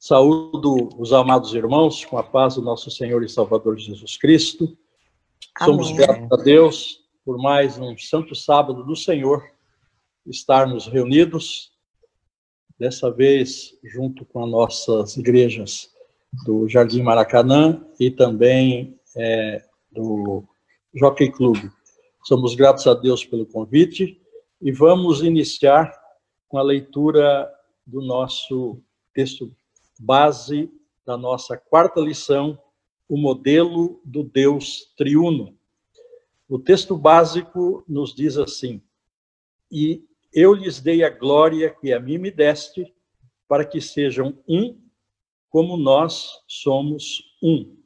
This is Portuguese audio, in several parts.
Saúdo os amados irmãos com a paz do nosso Senhor e Salvador Jesus Cristo. Amém. Somos gratos a Deus por mais um santo sábado do Senhor estarmos reunidos, dessa vez junto com as nossas igrejas do Jardim Maracanã e também do Jockey Club. Somos gratos a Deus pelo convite e vamos iniciar com a leitura do nosso texto base da nossa quarta lição, o modelo do Deus triuno. O texto básico nos diz assim: e eu lhes dei a glória que a mim me deste, para que sejam um, como nós somos um.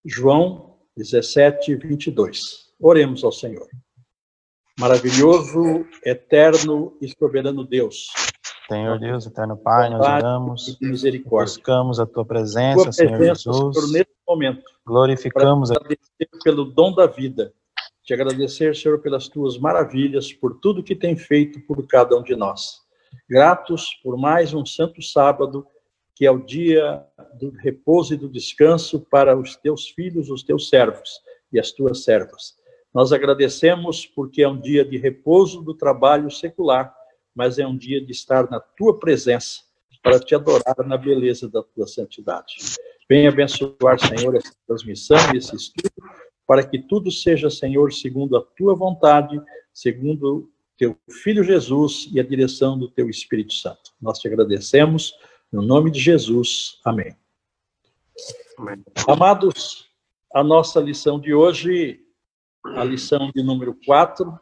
João 17, 22. Oremos ao Senhor. Maravilhoso, eterno e soberano Deus. Senhor Deus, eterno Pai, nós oramos, buscamos a Tua presença, Senhor Jesus, Senhor, nesse momento, glorificamos para te agradecer pelo dom da vida, te agradecer, Senhor, pelas Tuas maravilhas, por tudo que tem feito por cada um de nós. Gratos por mais um santo sábado, que é o dia do repouso e do descanso para os Teus filhos, os Teus servos e as Tuas servas. Nós agradecemos porque é um dia de repouso do trabalho secular, mas é um dia de estar na Tua presença, para Te adorar na beleza da Tua santidade. Venha abençoar, Senhor, essa transmissão e esse estudo, para que tudo seja, Senhor, segundo a Tua vontade, segundo Teu Filho Jesus e a direção do Teu Espírito Santo. Nós Te agradecemos, no nome de Jesus. Amém. Amém. Amados, a nossa lição de hoje, a lição de número 4,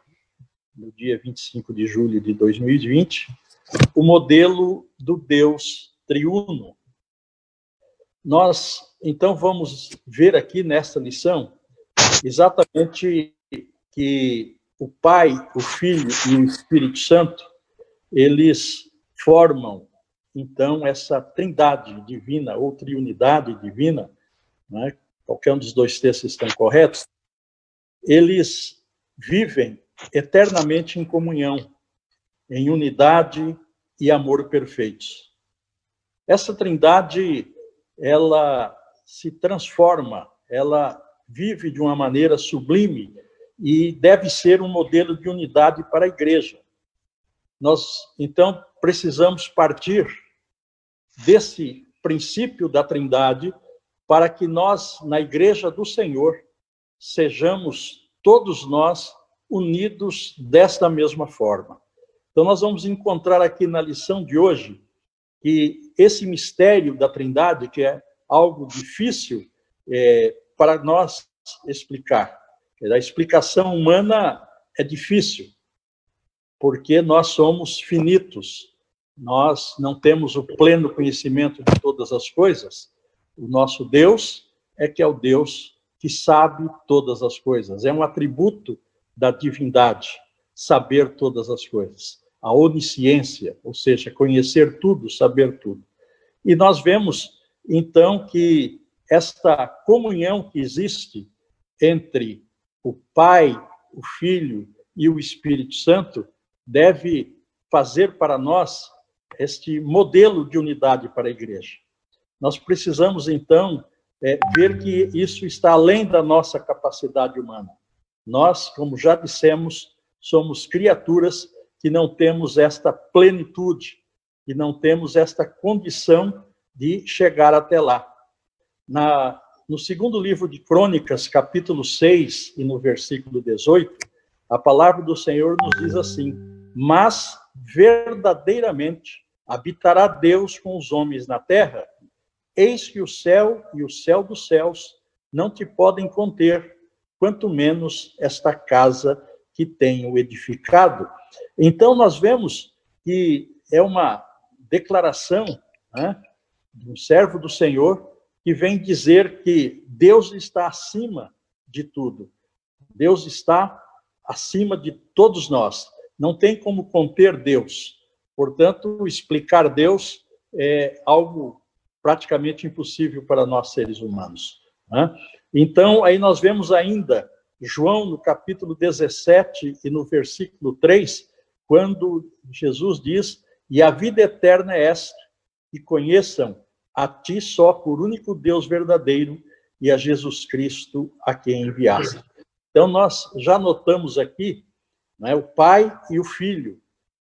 no dia 25 de julho de 2020, o modelo do Deus triuno. Nós, então, vamos ver aqui nesta lição exatamente que o Pai, o Filho e o Espírito Santo, eles formam, então, essa trindade divina, ou triunidade divina, né? Qualquer um dos dois textos estão corretos, eles vivem eternamente em comunhão, em unidade e amor perfeitos. Essa trindade, ela se transforma, ela vive de uma maneira sublime e deve ser um modelo de unidade para a igreja. Nós, então, precisamos partir desse princípio da trindade para que nós, na igreja do Senhor, sejamos todos nós unidos desta mesma forma. Então, nós vamos encontrar aqui na lição de hoje que esse mistério da Trindade, que é algo difícil para nós explicar. A explicação humana é difícil, porque nós somos finitos, nós não temos o pleno conhecimento de todas as coisas. O nosso Deus é que é o Deus que sabe todas as coisas. É um atributo da divindade, saber todas as coisas. A onisciência, ou seja, conhecer tudo, saber tudo. E nós vemos, então, que esta comunhão que existe entre o Pai, o Filho e o Espírito Santo deve fazer para nós este modelo de unidade para a igreja. Nós precisamos, então, ver que isso está além da nossa capacidade humana. Nós, como já dissemos, somos criaturas que não temos esta plenitude, que não temos esta condição de chegar até lá. No segundo livro de Crônicas, capítulo 6, e no versículo 18, a palavra do Senhor nos diz assim: mas verdadeiramente habitará Deus com os homens na terra, eis que o céu e o céu dos céus não te podem conter, quanto menos esta casa que tenho edificado. Então, nós vemos que é uma declaração, né, de um servo do Senhor que vem dizer que Deus está acima de tudo. Deus está acima de todos nós. Não tem como conter Deus. Portanto, explicar Deus é algo praticamente impossível para nós seres humanos, né? Então, aí nós vemos ainda João, no capítulo 17 e no versículo 3, quando Jesus diz: e a vida eterna é esta, que conheçam a ti só, por único Deus verdadeiro, e a Jesus Cristo a quem enviaste. Então, nós já notamos aqui, né, o Pai e o Filho.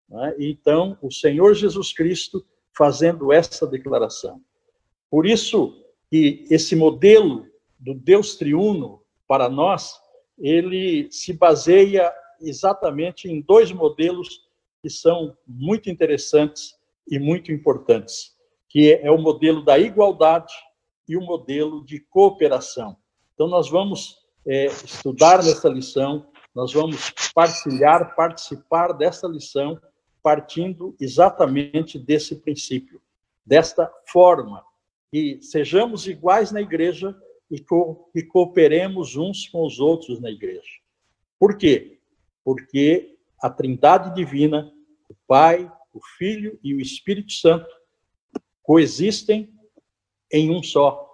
Né? Então, o Senhor Jesus Cristo fazendo essa declaração. Por isso que esse modelo do Deus triuno, para nós, ele se baseia exatamente em dois modelos que são muito interessantes e muito importantes, que é o modelo da igualdade e o modelo de cooperação. Então, nós vamos estudar nessa lição, nós vamos participar dessa lição, partindo exatamente desse princípio, desta forma, que sejamos iguais na igreja e que cooperemos uns com os outros na igreja. Por quê? Porque a Trindade Divina, o Pai, o Filho e o Espírito Santo, coexistem em um só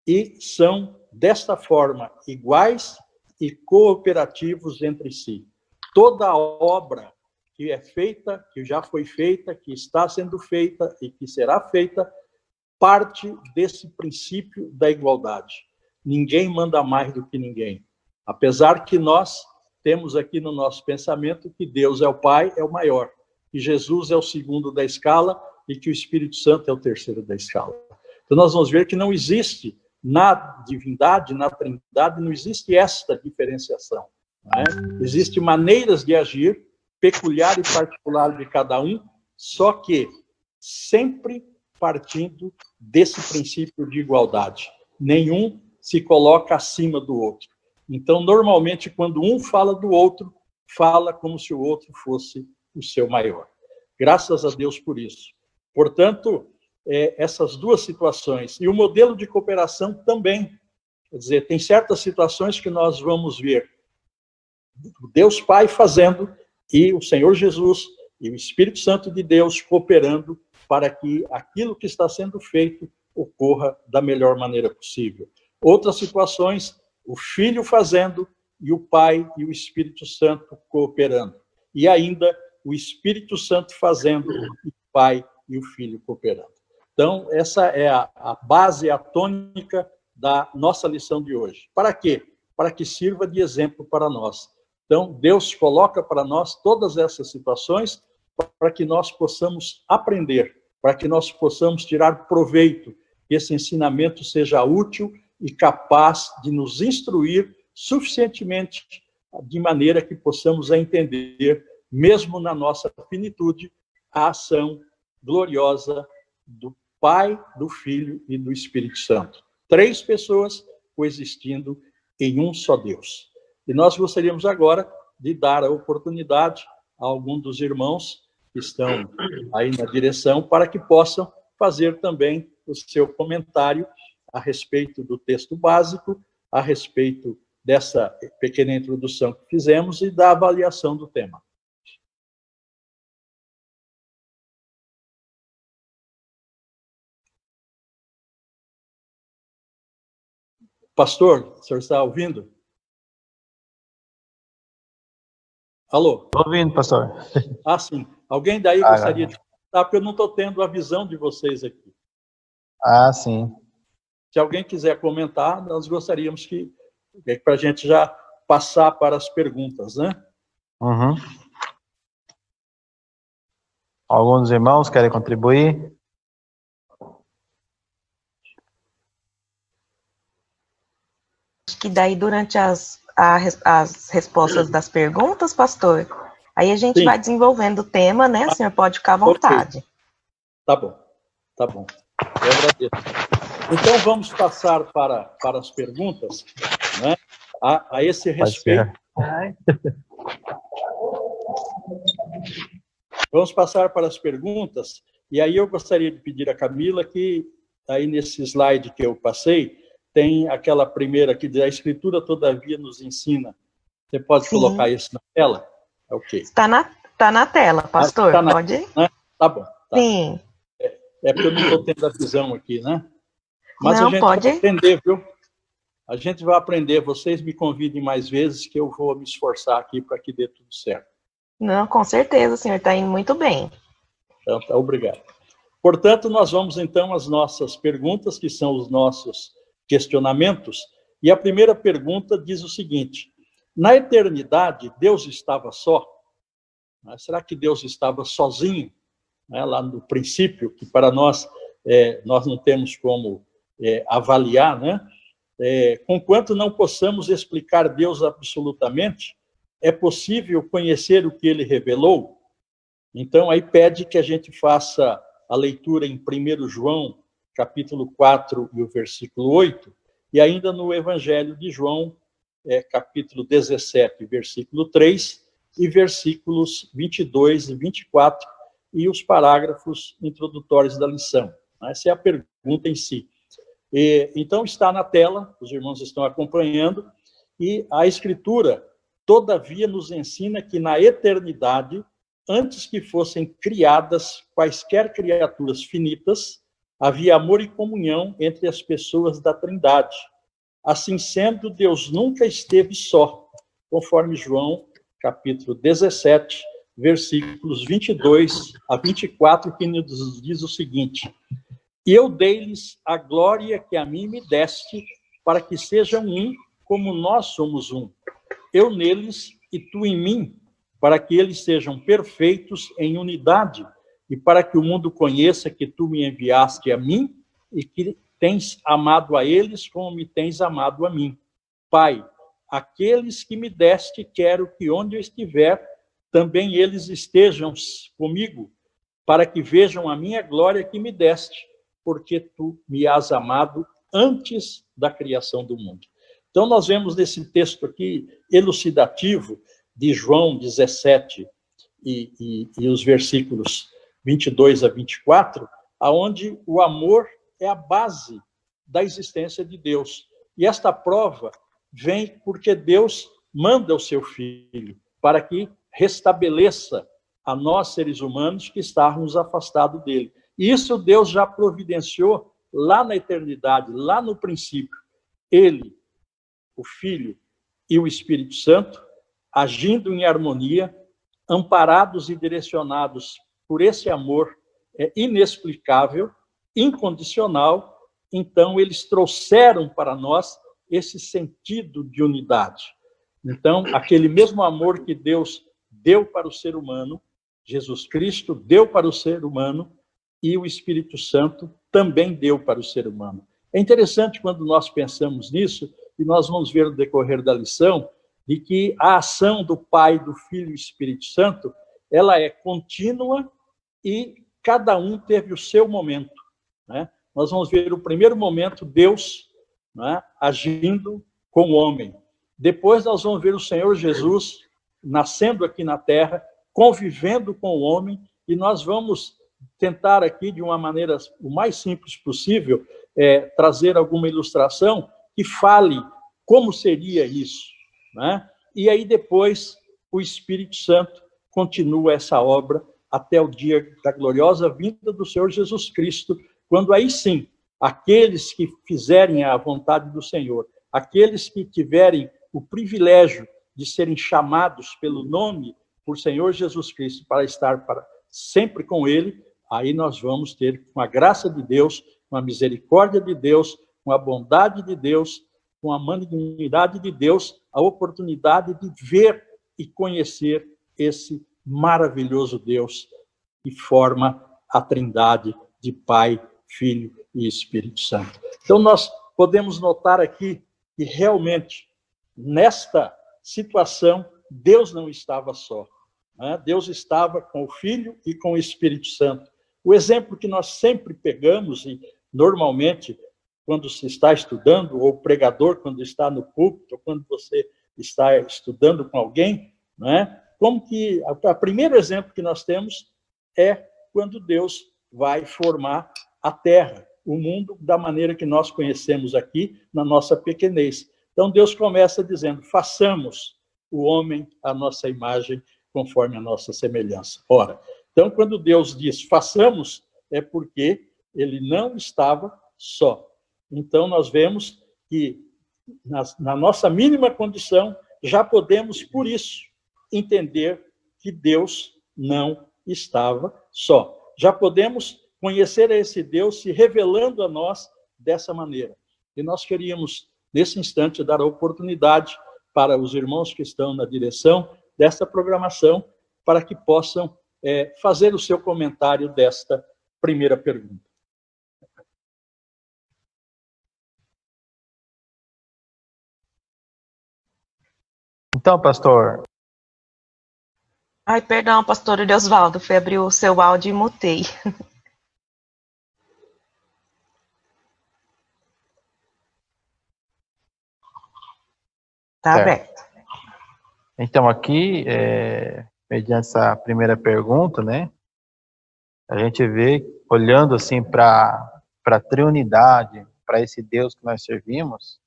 e são, desta forma, iguais e cooperativos entre si. Toda a obra que é feita, que já foi feita, que está sendo feita e que será feita, parte desse princípio da igualdade. Ninguém manda mais do que ninguém. Apesar que nós temos aqui no nosso pensamento que Deus é o Pai, é o maior, que Jesus é o segundo da escala e que o Espírito Santo é o terceiro da escala. Então nós vamos ver que não existe na divindade, na Trindade, não existe esta diferenciação. Não é? Existem maneiras de agir, peculiar e particular de cada um, só que sempre partindo desse princípio de igualdade. Nenhum se coloca acima do outro. Então, normalmente, quando um fala do outro, fala como se o outro fosse o seu maior. Graças a Deus por isso. Portanto, essas duas situações. E o modelo de cooperação também. Quer dizer, tem certas situações que nós vamos ver Deus Pai fazendo e o Senhor Jesus e o Espírito Santo de Deus cooperando para que aquilo que está sendo feito ocorra da melhor maneira possível. Outras situações, o Filho fazendo e o Pai e o Espírito Santo cooperando. E ainda o Espírito Santo fazendo e o Pai e o Filho cooperando. Então, essa é a base, a tônica da nossa lição de hoje. Para quê? Para que sirva de exemplo para nós. Então, Deus coloca para nós todas essas situações para que nós possamos aprender, para que nós possamos tirar proveito, que esse ensinamento seja útil e capaz de nos instruir suficientemente de maneira que possamos entender, mesmo na nossa finitude, a ação gloriosa do Pai, do Filho e do Espírito Santo. 3 pessoas coexistindo em um só Deus. E nós gostaríamos agora de dar a oportunidade a algum dos irmãos que estão aí na direção para que possam fazer também o seu comentário a respeito do texto básico, a respeito dessa pequena introdução que fizemos e da avaliação do tema. Pastor, o senhor está ouvindo? Alô? Estou ouvindo, pastor. Ah, sim. Alguém daí gostaria de comentar, porque eu não estou tendo a visão de vocês aqui. Ah, sim. Se alguém quiser comentar, nós gostaríamos que para a gente já passar para as perguntas, né? Uhum. Alguns irmãos querem contribuir? Acho que daí, durante as respostas das perguntas, pastor, aí a gente vai desenvolvendo o tema, né? O senhor pode ficar à vontade. Okay. Tá bom, tá bom. Eu agradeço. Então, vamos passar para as perguntas, né? A esse respeito. Vamos passar para as perguntas, e aí eu gostaria de pedir a Camila que, aí nesse slide que eu passei, tem aquela primeira que diz, a Escritura, todavia, nos ensina. Você pode colocar isso na tela? Ok. Está na tela, pastor, pode ir? Né? Tá bom. Tá. Sim. É porque eu não estou tendo a visão aqui, né? Mas não, a gente vai aprender, viu? A gente vai aprender. Vocês me convidem mais vezes que eu vou me esforçar aqui para que dê tudo certo. Não, com certeza, o senhor está indo muito bem. Então, tá, obrigado. Portanto, nós vamos então às nossas perguntas, que são os nossos questionamentos. E a primeira pergunta diz o seguinte: na eternidade, Deus estava só? Será que Deus estava sozinho? Lá no princípio, que para nós, nós não temos como avaliar, né? Conquanto não possamos explicar Deus absolutamente, é possível conhecer o que ele revelou? Então, aí pede que a gente faça a leitura em 1 João, capítulo 4, e o versículo 8, e ainda no Evangelho de João, capítulo 17, versículo 3, e versículos 22 e 24, e os parágrafos introdutórios da lição. Essa é a pergunta em si. Então, está na tela, os irmãos estão acompanhando, e a Escritura, todavia, nos ensina que na eternidade, antes que fossem criadas quaisquer criaturas finitas, havia amor e comunhão entre as pessoas da Trindade. Assim sendo, Deus nunca esteve só, conforme João, capítulo 17, versículos 22 a 24, que nos diz o seguinte: e eu dei-lhes a glória que a mim me deste, para que sejam um, como nós somos um. Eu neles e tu em mim, para que eles sejam perfeitos em unidade, e para que o mundo conheça que tu me enviaste a mim, e que tens amado a eles como me tens amado a mim. Pai, aqueles que me deste, quero que onde eu estiver, também eles estejam comigo, para que vejam a minha glória que me deste, porque tu me has amado antes da criação do mundo. Então, nós vemos nesse texto aqui, elucidativo, de João 17, e os versículos 22 a 24, aonde o amor é a base da existência de Deus. E esta prova vem porque Deus manda o seu Filho para que restabeleça a nós, seres humanos, que estávamos afastados dele. E isso Deus já providenciou lá na eternidade, lá no princípio. Ele, o Filho e o Espírito Santo, agindo em harmonia, amparados e direcionados por esse amor inexplicável, incondicional, então eles trouxeram para nós esse sentido de unidade. Então, aquele mesmo amor que Deus deu para o ser humano, Jesus Cristo deu para o ser humano, e o Espírito Santo também deu para o ser humano. É interessante quando nós pensamos nisso, e nós vamos ver no decorrer da lição, de que a ação do Pai, do Filho e do Espírito Santo, ela é contínua e cada um teve o seu momento, né? Nós vamos ver o primeiro momento, Deus, né, agindo com o homem. Depois nós vamos ver o Senhor Jesus nascendo aqui na terra, convivendo com o homem, e nós vamos tentar aqui, de uma maneira o mais simples possível, trazer alguma ilustração que fale como seria isso, né? E aí depois o Espírito Santo continua essa obra até o dia da gloriosa vinda do Senhor Jesus Cristo, quando aí sim, aqueles que fizerem a vontade do Senhor, aqueles que tiverem o privilégio de serem chamados pelo nome por Senhor Jesus Cristo para estar para sempre com Ele, aí nós vamos ter, com a graça de Deus, com a misericórdia de Deus, com a bondade de Deus, com a magnanimidade de Deus, a oportunidade de ver e conhecer esse maravilhoso Deus que forma a Trindade de Pai, Filho e Espírito Santo. Então, nós podemos notar aqui que realmente, nesta situação, Deus não estava só, né? Deus estava com o Filho e com o Espírito Santo. O exemplo que nós sempre pegamos, e normalmente, quando se está estudando, ou o pregador, quando está no púlpito, ou quando você está estudando com alguém, né? Como que o primeiro exemplo que nós temos é quando Deus vai formar a terra, o mundo, da maneira que nós conhecemos aqui, na nossa pequenez. Então, Deus começa dizendo, façamos o homem à nossa imagem, conforme a nossa semelhança. Ora, então, quando Deus diz façamos, é porque ele não estava só. Então, nós vemos que, na nossa mínima condição, já podemos, por isso, entender que Deus não estava só. Já podemos conhecer esse Deus se revelando a nós dessa maneira. E nós queríamos, nesse instante, dar a oportunidade para os irmãos que estão na direção desta programação, para que possam fazer o seu comentário desta primeira pergunta. Então, pastor... Ai, perdão, pastor Osvaldo, fui abrir o seu áudio e mutei. Tá aberto. Então, aqui, mediante essa primeira pergunta, né, a gente vê, olhando assim para a triunidade, para esse Deus que nós servimos,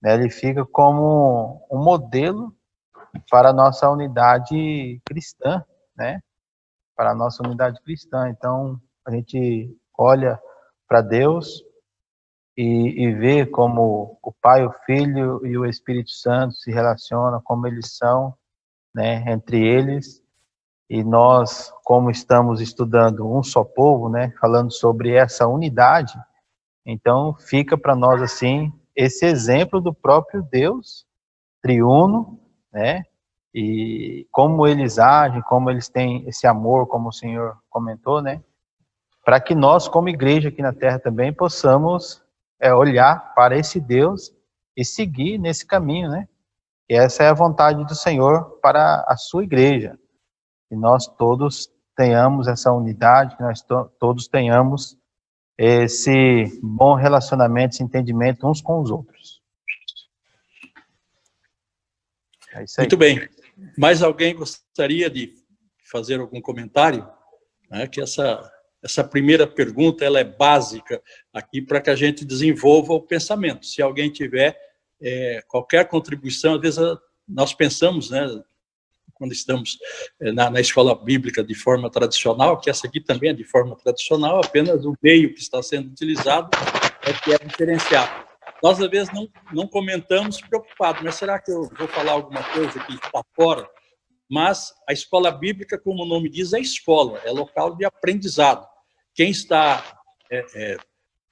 né, ele fica como um modelo para a nossa unidade cristã, né, para a nossa unidade cristã. Então, a gente olha para Deus e vê como o Pai, o Filho e o Espírito Santo se relacionam, como eles são, né, entre eles. E nós, como estamos estudando um só povo, né, falando sobre essa unidade, então fica para nós assim esse exemplo do próprio Deus triuno, né, e como eles agem, como eles têm esse amor, como o senhor comentou, né, para que nós, como igreja aqui na Terra também, possamos olhar para esse Deus e seguir nesse caminho, né? E essa é a vontade do Senhor para a sua igreja. Que nós todos tenhamos essa unidade, que nós todos tenhamos esse bom relacionamento, esse entendimento uns com os outros. É isso aí. Muito bem. Mais alguém gostaria de fazer algum comentário? Que essa primeira pergunta ela é básica aqui para que a gente desenvolva o pensamento. Se alguém tiver qualquer contribuição, às vezes nós pensamos, né, quando estamos na escola bíblica de forma tradicional, que essa aqui também é de forma tradicional, apenas o meio que está sendo utilizado que é diferenciado. Nós, às vezes, não comentamos preocupados, mas será que eu vou falar alguma coisa que está fora? Mas a escola bíblica, como o nome diz, é escola, é local de aprendizado. Quem está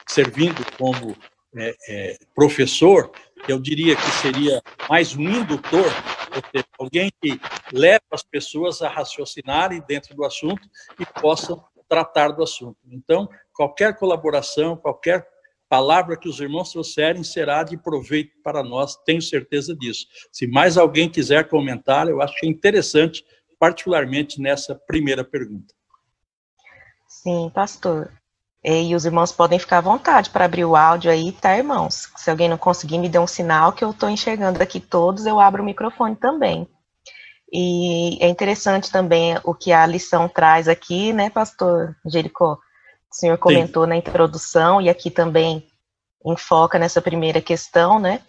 servindo como professor, eu diria que seria mais um indutor, ou seja, alguém que leva as pessoas a raciocinarem dentro do assunto e possam tratar do assunto. Então, qualquer colaboração, qualquer palavra que os irmãos trouxerem será de proveito para nós, tenho certeza disso. Se mais alguém quiser comentar, eu acho que é interessante, particularmente nessa primeira pergunta. Sim, pastor. E os irmãos podem ficar à vontade para abrir o áudio aí, tá, irmãos? Se alguém não conseguir, me dê um sinal que eu estou enxergando aqui todos, eu abro o microfone também. E é interessante também o que a lição traz aqui, né, pastor Jericó? O senhor comentou Sim. na introdução, e aqui também enfoca nessa primeira questão, né?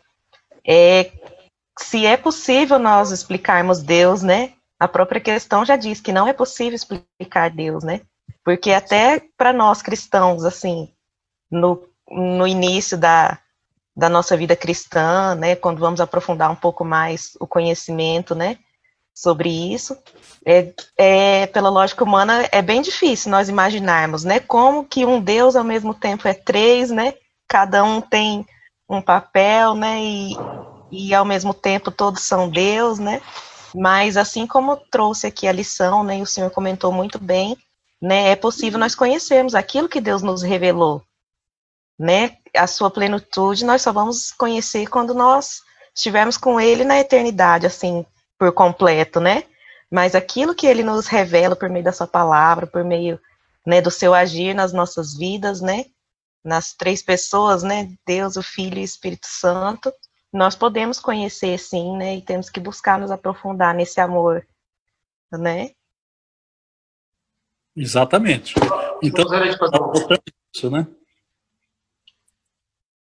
Se é possível nós explicarmos Deus, né? A própria questão já diz que não é possível explicar Deus, né? Porque até para nós cristãos, assim, no início da nossa vida cristã, né, quando vamos aprofundar um pouco mais o conhecimento, né, sobre isso, pela lógica humana, é bem difícil nós imaginarmos, né, como que um Deus ao mesmo tempo é três, né, cada um tem um papel, né, e ao mesmo tempo todos são Deus, né, mas assim como trouxe aqui a lição, né, e o senhor comentou muito bem, né, é possível nós conhecermos aquilo que Deus nos revelou, né, a sua plenitude nós só vamos conhecer quando nós estivermos com Ele na eternidade, assim, por completo, né, mas aquilo que Ele nos revela por meio da sua palavra, por meio, né, do seu agir nas nossas vidas, né, nas três pessoas, né, Deus, o Filho e o Espírito Santo, nós podemos conhecer, sim, né, e temos que buscar nos aprofundar nesse amor, né. Exatamente. Então, isso, né?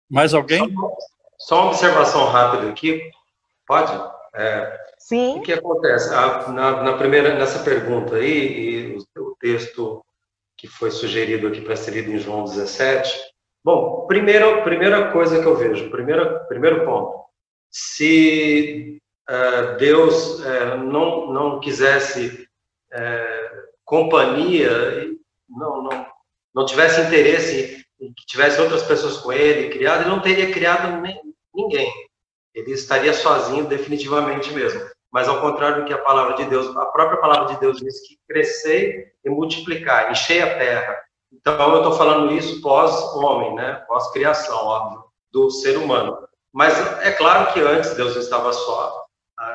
Mais alguém? Só uma observação rápida aqui, pode? Sim. O que acontece? Nessa pergunta aí, e o texto que foi sugerido aqui para ser lido em João 17, bom, primeira coisa que eu vejo, primeiro ponto, se Deus não quisesse companhia, não tivesse interesse em que tivesse outras pessoas com ele criado, ele não teria criado ninguém. Ele estaria sozinho definitivamente mesmo. Mas ao contrário do que a palavra de Deus, a própria palavra de Deus diz que crescer e multiplicar, encher a terra. Então eu estou falando isso pós-homem, né? Pós-criação, óbvio, do ser humano. Mas é claro que antes Deus não estava só.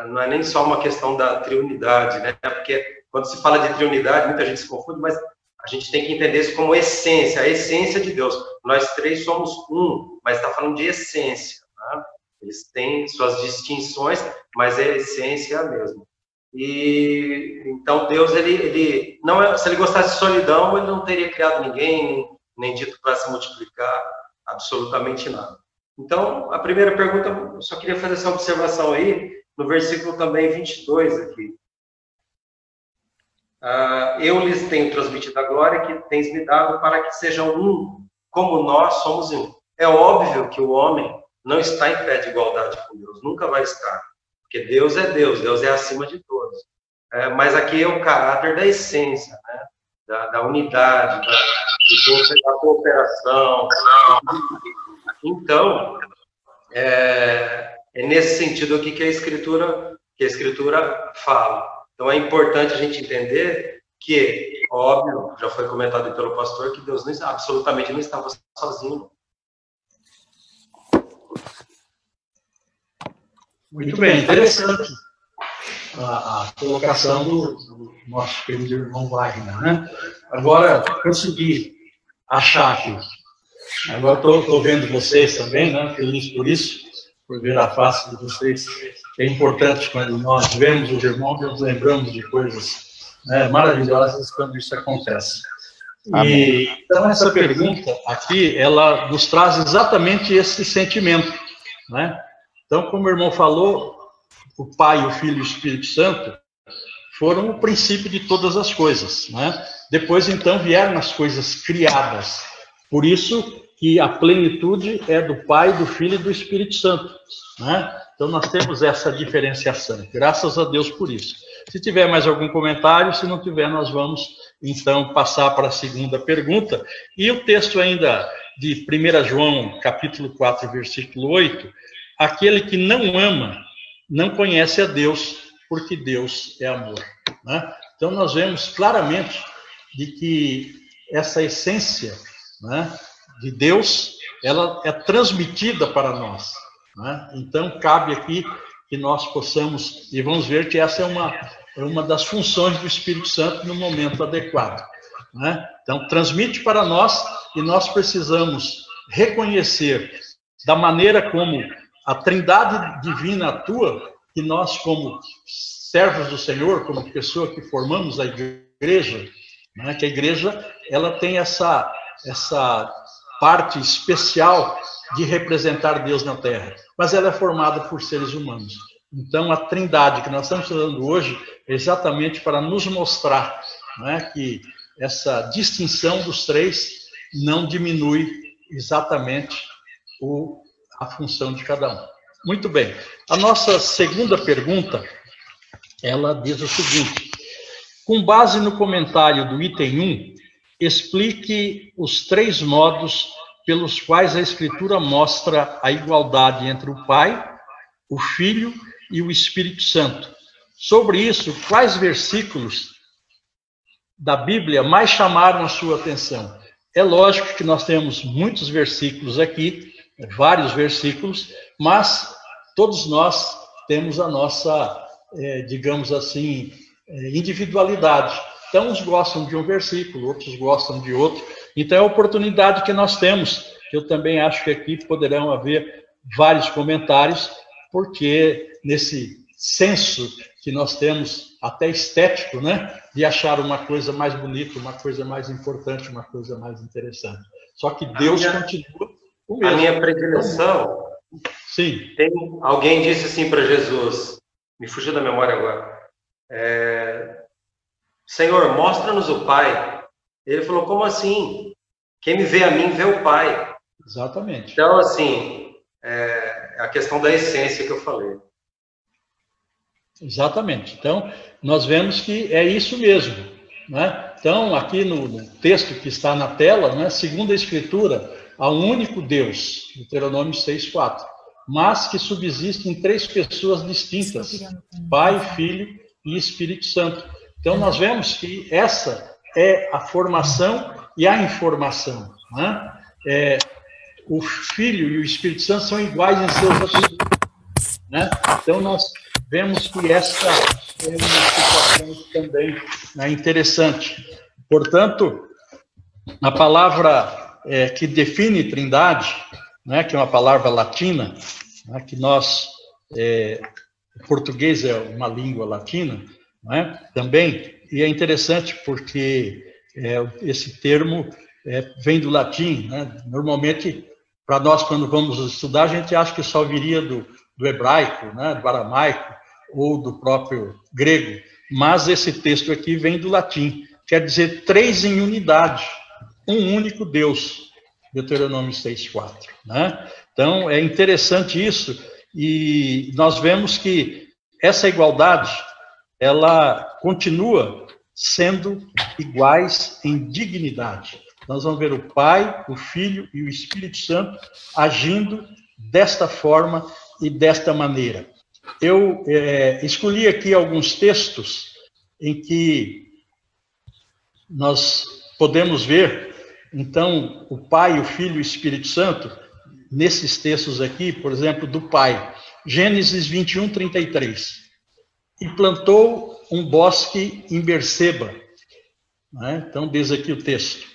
Não é nem só uma questão da triunidade, né? Porque quando se fala de triunidade, muita gente se confunde, mas a gente tem que entender isso como essência, a essência de Deus. Nós três somos um, mas está falando de essência, né? Eles têm suas distinções, mas a essência é a mesma. E então Deus, ele não é, se ele gostasse de solidão, ele não teria criado ninguém, nem dito para se multiplicar, absolutamente nada. Então, a primeira pergunta, eu só queria fazer essa observação aí, no versículo também 22 aqui. Eu lhes tenho transmitido a glória que tens me dado para que sejam um, como nós somos um. É óbvio que o homem não está em pé de igualdade com Deus, nunca vai estar, porque Deus é acima de todos. Mas aqui é o caráter da essência, né? da unidade, da cooperação. Então, é nesse sentido aqui que a Escritura fala. Então, é importante a gente entender que, óbvio, já foi comentado pelo pastor, que Deus absolutamente não estava sozinho. Muito bem, interessante a colocação do nosso querido irmão Wagner, né? Agora, consegui achar aqui. Agora estou vendo vocês também, né? Feliz por isso, por ver a face de vocês. É importante quando nós vemos os irmãos, nos lembramos de coisas, né, maravilhosas quando isso acontece. E, então, essa pergunta aqui, ela nos traz exatamente esse sentimento, né? Então, como o irmão falou, o Pai, o Filho e o Espírito Santo foram o princípio de todas as coisas, né? Depois, então, vieram as coisas criadas. Por isso que a plenitude é do Pai, do Filho e do Espírito Santo, né? Então, nós temos essa diferenciação. Graças a Deus por isso. Se tiver mais algum comentário, se não tiver, nós vamos, então, passar para a segunda pergunta. E o texto ainda de 1 João, capítulo 4, versículo 8, aquele que não ama, não conhece a Deus, porque Deus é amor, né? Então, nós vemos claramente de que essa essência, né, de Deus, ela é transmitida para nós, né? Então, cabe aqui que nós possamos, e vamos ver que essa é uma das funções do Espírito Santo no momento adequado, né? Então, transmite para nós e nós precisamos reconhecer da maneira como a Trindade Divina atua, que nós, como servos do Senhor, como pessoa que formamos a igreja, né, que a igreja ela tem essa parte especial de representar Deus na Terra, mas ela é formada por seres humanos. Então, a Trindade que nós estamos falando hoje é exatamente para nos mostrar, né, que essa distinção dos três não diminui exatamente a função de cada um. Muito bem. A nossa segunda pergunta, ela diz o seguinte: com base no comentário do item 1, explique os 3 modos pelos quais a Escritura mostra a igualdade entre o Pai, o Filho e o Espírito Santo. Sobre isso, quais versículos da Bíblia mais chamaram a sua atenção? É lógico que nós temos muitos versículos aqui, vários versículos, mas todos nós temos a nossa, digamos assim, individualidade. Então, uns gostam de um versículo, outros gostam de outro. Então, é a oportunidade que nós temos. Eu também acho que aqui poderão haver vários comentários, porque nesse senso que nós temos, até estético, né, de achar uma coisa mais bonita, uma coisa mais importante, uma coisa mais interessante. Só que Deus continua o mesmo. A minha predileção... Sim. Alguém disse assim para Jesus, me fugiu da memória agora, Senhor, mostra-nos o Pai. Ele falou, como assim? Quem me vê a mim, vê o Pai. Exatamente. Então, assim, é a questão da essência que eu falei. Exatamente. Então, nós vemos que é isso mesmo, né? Então, aqui no texto que está na tela, né, segundo a Escritura, há um único Deus, Deuteronômio 6:4, mas que subsiste em 3 pessoas distintas, Pai, Filho e Espírito Santo. Então, nós vemos que essa é a formação e a informação, né? O Filho e o Espírito Santo são iguais em seus atributos, né? Então, nós vemos que essa é uma situação também, né, interessante. Portanto, a palavra que define Trindade, né, que é uma palavra latina, né, que nós, o português é uma língua latina, né, também, e é interessante porque esse termo vem do latim, né? Normalmente, para nós, quando vamos estudar, a gente acha que só viria do hebraico, né, do aramaico, ou do próprio grego, mas esse texto aqui vem do latim, quer dizer 3 em unidade, um único Deus, Deuteronômio 6:4, né? Então, é interessante isso, e nós vemos que essa igualdade, ela continua sendo iguais em dignidade. Nós vamos ver o Pai, o Filho e o Espírito Santo agindo desta forma e desta maneira. Eu escolhi aqui alguns textos em que nós podemos ver, então, o Pai, o Filho e o Espírito Santo, nesses textos aqui, por exemplo, do Pai, Gênesis 21:33. E plantou um bosque em Berseba, né? Então, diz aqui o texto.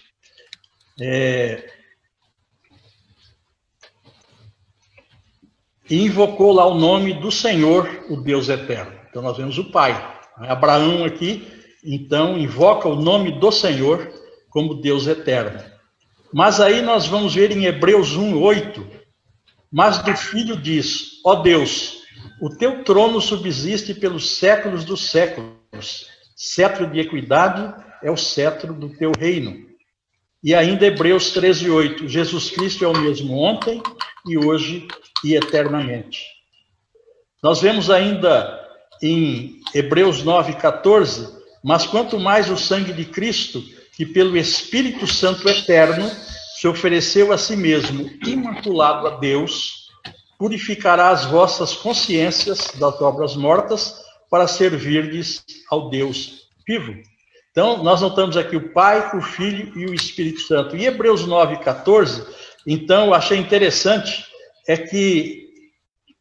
E invocou lá o nome do Senhor, o Deus eterno. Então, nós vemos o Pai. Abraão aqui, então, invoca o nome do Senhor como Deus eterno. Mas aí nós vamos ver em Hebreus 1:8, mas do Filho diz, ó Deus, o teu trono subsiste pelos séculos dos séculos, cetro de equidade é o cetro do teu reino. E ainda Hebreus 13:8, Jesus Cristo é o mesmo ontem e hoje e eternamente. Nós vemos ainda em Hebreus 9:14, mas quanto mais o sangue de Cristo, que pelo Espírito Santo eterno se ofereceu a si mesmo, imaculado a Deus, purificará as vossas consciências das obras mortas para servirdes ao Deus vivo. Então, nós notamos aqui o Pai, o Filho e o Espírito Santo. E Hebreus 9:14, então, eu achei interessante, é que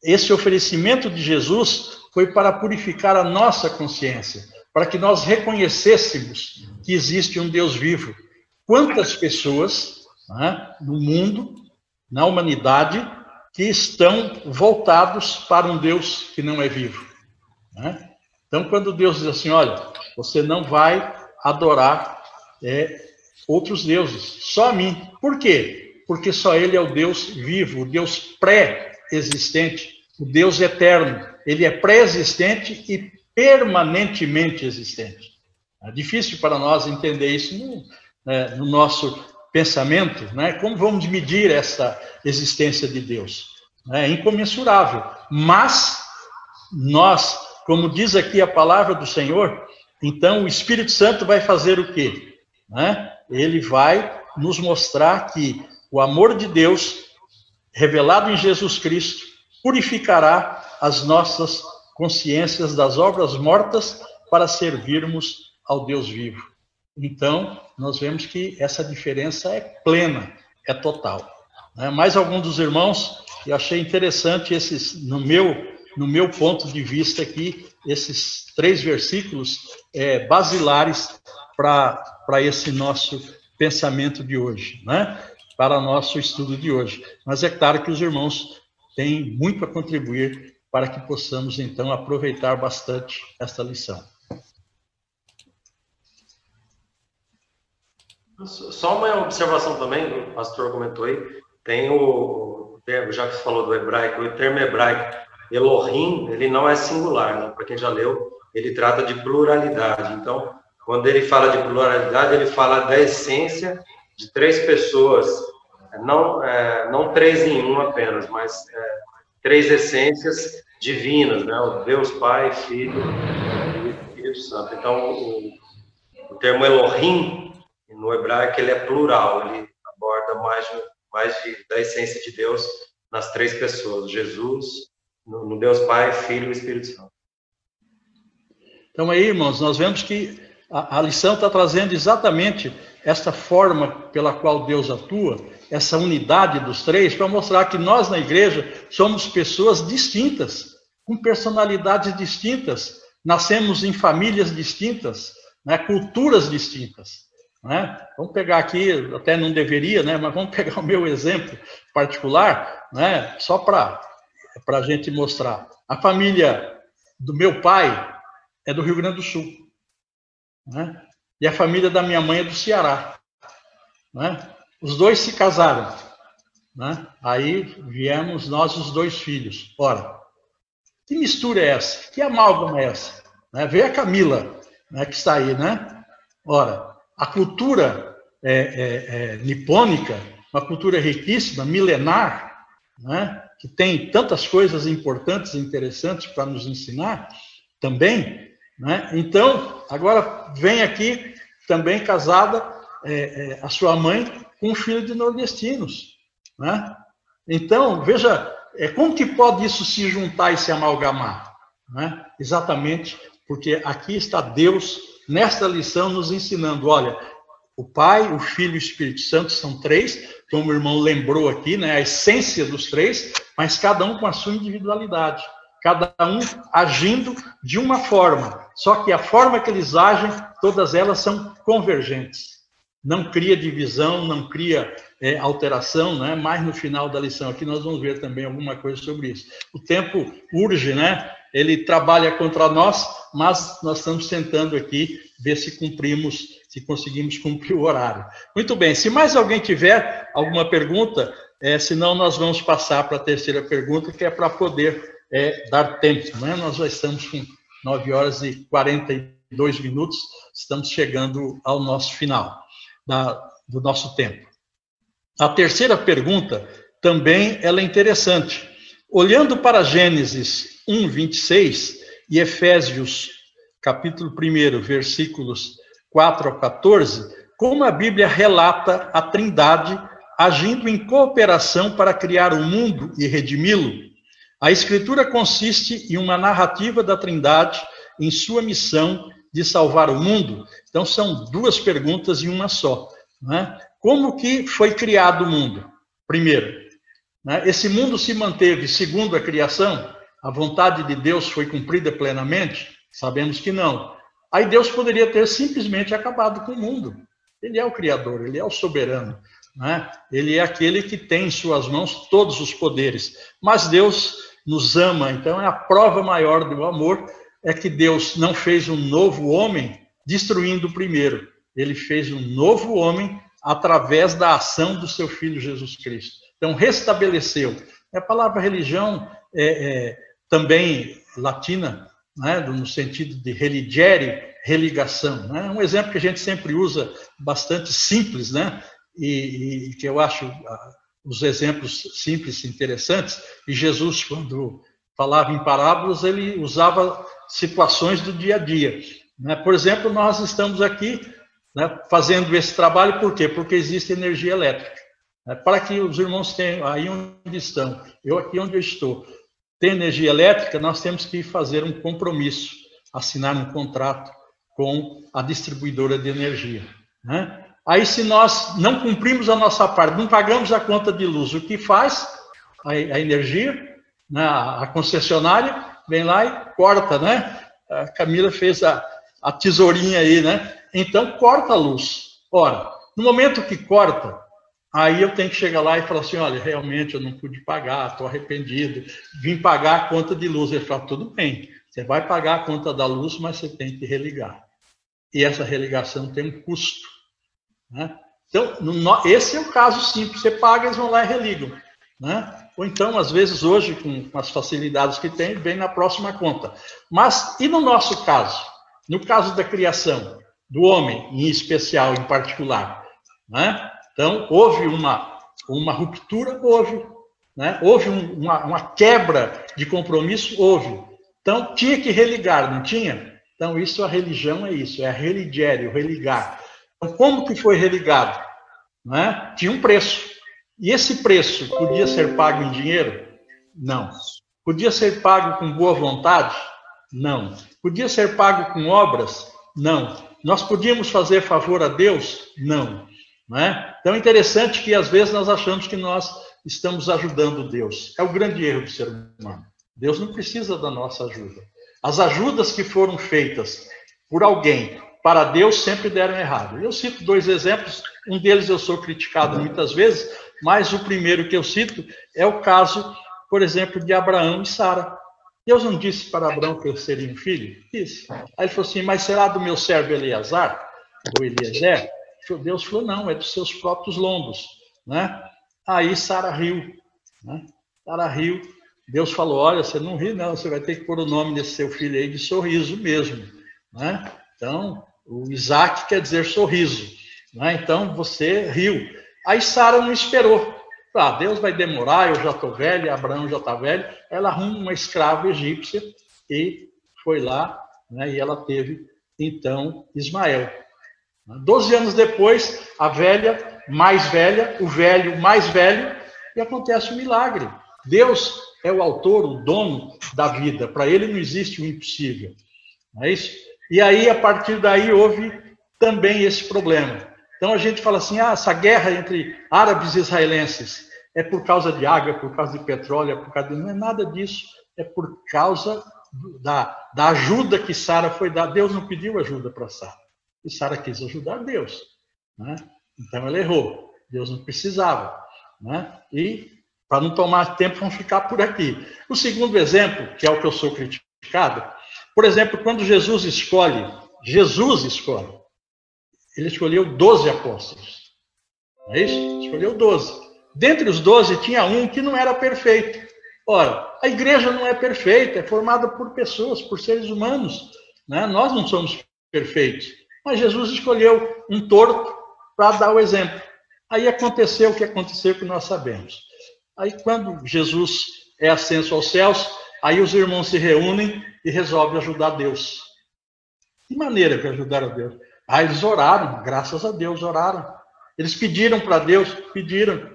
esse oferecimento de Jesus foi para purificar a nossa consciência, para que nós reconhecêssemos que existe um Deus vivo. Quantas pessoas, né, no mundo, na humanidade, que estão voltados para um Deus que não é vivo, né? Então, quando Deus diz assim, olha, você não vai adorar outros deuses, só a mim. Por quê? Porque só Ele é o Deus vivo, o Deus pré-existente, o Deus eterno. Ele é pré-existente e permanentemente existente. É difícil para nós entender isso no nosso pensamento, né? Como vamos medir essa existência de Deus? É incomensurável. Mas nós, como diz aqui a palavra do Senhor, então o Espírito Santo vai fazer o quê? Né? Ele vai nos mostrar que o amor de Deus, revelado em Jesus Cristo, purificará as nossas consciências das obras mortas para servirmos ao Deus vivo. Então, nós vemos que essa diferença é plena, é total. Mais algum dos irmãos, eu achei interessante esses, no meu ponto de vista aqui, esses 3 versículos basilares para esse nosso pensamento de hoje, né? Para o nosso estudo de hoje. Mas é claro que os irmãos têm muito a contribuir para que possamos, então, aproveitar bastante esta lição. Só uma observação também, o pastor comentou aí, tem o termo, já que você falou do hebraico, o termo hebraico Elohim, ele não é singular, né? Para quem já leu, ele trata de pluralidade. Então, quando ele fala de pluralidade, ele fala da essência de 3 pessoas, não 3 em 1 apenas, mas 3 essências divinas, né? O Deus Pai, Filho e Espírito Santo. Então, o O termo Elohim, no hebraico, ele é plural, ele aborda da essência de Deus nas três pessoas, Jesus, no Deus Pai, Filho e Espírito Santo. Então aí, irmãos, nós vemos que a lição está trazendo exatamente essa forma pela qual Deus atua, essa unidade dos três, para mostrar que nós na igreja somos pessoas distintas, com personalidades distintas, nascemos em famílias distintas, né, culturas distintas. Né? Vamos pegar aqui, até não deveria, né, mas vamos pegar o meu exemplo particular, né, só para a gente mostrar. A família do meu pai é do Rio Grande do Sul, né? E a família da minha mãe é do Ceará. Né? Os dois se casaram. Né? Aí viemos nós, os dois filhos. Ora, que mistura é essa? Que amálgama é essa? Né? Veio a Camila, né, que está aí, né? Ora, a cultura nipônica, uma cultura riquíssima, milenar, né, que tem tantas coisas importantes e interessantes para nos ensinar também, né? Então, agora vem aqui também casada a sua mãe com um filho de nordestinos. Né? Então, veja, como que pode isso se juntar e se amalgamar? Né? Exatamente porque aqui está Deus, nesta lição, nos ensinando, olha, o Pai, o Filho e o Espírito Santo são três, como o irmão lembrou aqui, né, a essência dos três, mas cada um com a sua individualidade, cada um agindo de uma forma, só que a forma que eles agem, todas elas são convergentes. Não cria divisão, não cria alteração, né? Mas no final da lição aqui nós vamos ver também alguma coisa sobre isso. O tempo urge, né? Ele trabalha contra nós, mas nós estamos tentando aqui ver se cumprimos, se conseguimos cumprir o horário. Muito bem, se mais alguém tiver alguma pergunta, senão nós vamos passar para a terceira pergunta, que é para poder dar tempo, né? Nós já estamos com 9 horas e 42 minutos, estamos chegando ao nosso final do nosso tempo. A terceira pergunta também ela é interessante. Olhando para Gênesis 1, 26 e Efésios, capítulo 1, versículos 4 a 14, como a Bíblia relata a Trindade agindo em cooperação para criar o mundo e redimi-lo. A Escritura consiste em uma narrativa da Trindade em sua missão de salvar o mundo. Então, são duas perguntas em uma só. Né? Como que foi criado o mundo? Primeiro, né, esse mundo se manteve segundo a criação? A vontade de Deus foi cumprida plenamente? Sabemos que não. Aí Deus poderia ter simplesmente acabado com o mundo. Ele é o Criador, ele é o soberano. Né? Ele é aquele que tem em suas mãos todos os poderes. Mas Deus nos ama, então é a prova maior do amor, é que Deus não fez um novo homem destruindo o primeiro. Ele fez um novo homem através da ação do seu Filho Jesus Cristo. Então, restabeleceu. A palavra religião também latina, né, no sentido de religere, religação. Né? Um exemplo que a gente sempre usa, bastante simples, né? E que eu acho os exemplos simples interessantes. E Jesus, quando falava em parábolas, ele usava situações do dia a dia. Né? Por exemplo, nós estamos aqui, né, fazendo esse trabalho, por quê? Porque existe energia elétrica. Né? Para que os irmãos tenham, aí onde estão, eu aqui onde eu estou, tem energia elétrica, nós temos que fazer um compromisso, assinar um contrato com a distribuidora de energia. Né? Aí, se nós não cumprimos a nossa parte, não pagamos a conta de luz, o que faz? A energia, né, a concessionária, vem lá e corta, né? A Camila fez a tesourinha aí, né? Então, corta a luz. Ora, no momento que corta, aí eu tenho que chegar lá e falar assim, olha, realmente eu não pude pagar, estou arrependido, vim pagar a conta de luz. Ele fala, tudo bem, você vai pagar a conta da luz, mas você tem que religar. E essa religação tem um custo. Né? Então, esse é o caso simples, você paga, eles vão lá e religam. Né? Ou então, às vezes, hoje, com as facilidades que tem, vem na próxima conta. Mas, e no nosso caso? No caso da criação, do homem, em especial, em particular? Né? Então, houve uma ruptura? Houve. Né? Houve uma quebra de compromisso? Houve. Então, tinha que religar, não tinha? Então, isso, a religião é isso, é a religere, o religar. Então, como que foi religado? Não é? Tinha um preço. E esse preço podia ser pago em dinheiro? Não. Podia ser pago com boa vontade? Não. Podia ser pago com obras? Não. Nós podíamos fazer favor a Deus? Não. Não é? Então é interessante que às vezes nós achamos que nós estamos ajudando Deus. É o grande erro do ser humano. Deus não precisa da nossa ajuda. As ajudas que foram feitas por alguém para Deus sempre deram errado. Eu cito 2 exemplos, um deles eu sou criticado muitas vezes, mas o primeiro que eu cito é o caso, por exemplo, de Abraão e Sara. Deus não disse para Abraão que eu seria um filho? Disse. Aí ele falou assim, mas será do meu servo Eleazar? Ou Eliezer? Deus falou, não, é dos seus próprios lombos. Né? Aí Sara riu. Né? Sara riu. Deus falou, olha, você não ri não, você vai ter que pôr o nome desse seu filho aí de sorriso mesmo. Né? Então, o Isaac quer dizer sorriso. Né? Então, você riu. Aí Sara não esperou. Ah, Deus vai demorar, eu já estou velho, Abraão já está velho. Ela arruma uma escrava egípcia e foi lá, né, e ela teve, então, Ismael. 12 anos depois, a velha mais velha, o velho mais velho, e acontece um milagre. Deus é o autor, o dono da vida. Para ele não existe o impossível. Não é isso? E aí, a partir daí, houve também esse problema. Então a gente fala assim, essa guerra entre árabes e israelenses é por causa de água, é por causa de petróleo, é por causa de... Não é nada disso, é por causa da ajuda que Sara foi dar. Deus não pediu ajuda para Sara, e Sara quis ajudar Deus. Né? Então ela errou, Deus não precisava. Né? E, para não tomar tempo, vamos ficar por aqui. O segundo exemplo, que é o que eu sou criticado, por exemplo, quando Jesus escolhe, ele escolheu 12 apóstolos. Não é isso? Escolheu 12. Dentre os 12 tinha um que não era perfeito. Ora, a igreja não é perfeita, é formada por pessoas, por seres humanos. Né? Nós não somos perfeitos. Mas Jesus escolheu um torto para dar o exemplo. Aí aconteceu o que aconteceu, que nós sabemos. Aí quando Jesus é ascenso aos céus, aí os irmãos se reúnem e resolvem ajudar Deus. Que maneira que ajudaram a Deus? Eles oraram, graças a Deus, oraram. Eles pediram para Deus, pediram.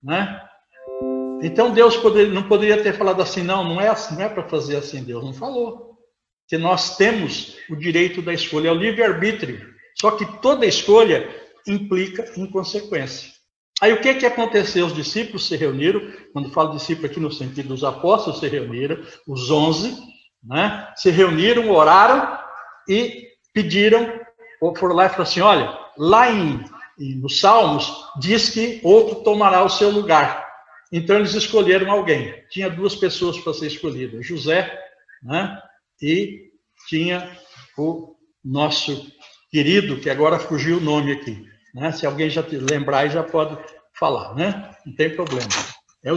Né? Então Deus não poderia ter falado assim, não é assim, não é para fazer assim. Deus não falou. Que nós temos o direito da escolha, é o livre-arbítrio. Só que toda escolha implica em consequência. Aí o que aconteceu? Os discípulos se reuniram, quando falo discípulo aqui no sentido dos apóstolos, se reuniram, os 11, né? Se reuniram, oraram e pediram, ou foram lá e falaram assim, olha, lá nos Salmos diz que outro tomará o seu lugar. Então eles escolheram alguém. Tinha 2 pessoas para ser escolhidas, José, né? E tinha o nosso querido, que agora fugiu o nome aqui. Né? Se alguém já te lembrar, já pode falar, né? Não tem problema.